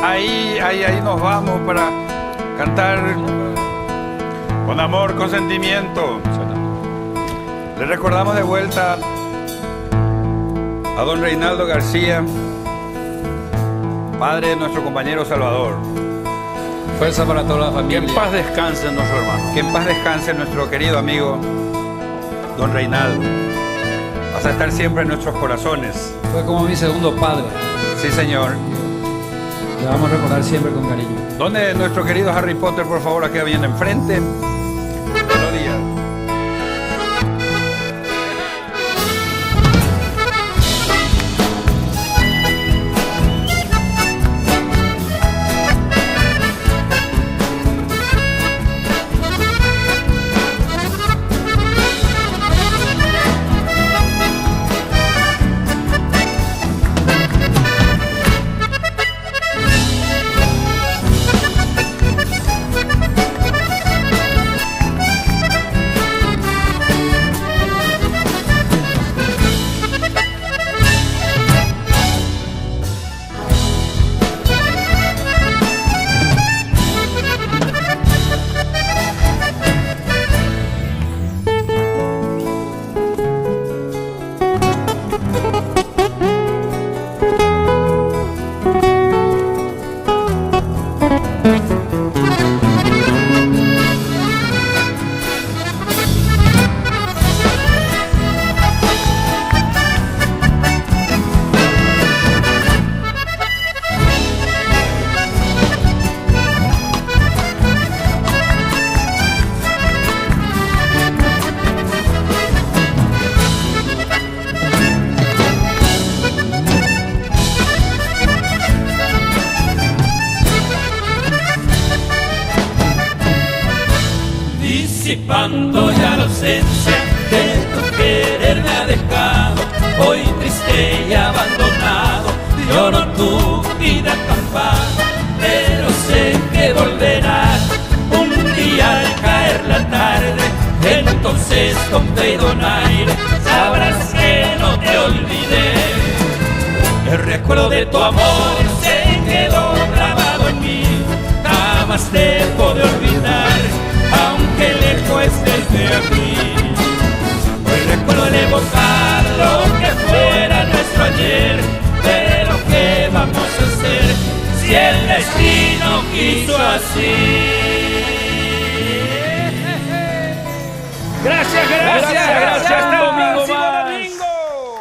Ahí nos vamos para cantar con amor, con sentimiento. Le recordamos de vuelta a don Reinaldo García, padre de nuestro compañero Salvador. Fuerza para toda la familia. Que en paz descanse nuestro hermano. Que en paz descanse nuestro querido amigo don Reinaldo. Vas a estar siempre en nuestros corazones. Fue como mi segundo padre. Sí, señor. Le vamos a recordar siempre con cariño. ¿Dónde nuestro querido Harry Potter, por favor, aquí viene enfrente? Melodía. Disipando ya la ausencia de tu querer me ha dejado, hoy triste y abandonado, lloro tu vida campana, pero sé que volverás un día al caer la tarde, entonces con fe y donaire sabrás que no te olvidé. El recuerdo de tu amor se quedó grabado en mí, jamás te podré olvidar, aunque lejos estés de aquí. Hoy recuerdo el evocar lo que fuera nuestro ayer, pero ¿qué vamos a hacer si el destino quiso así? Gracias.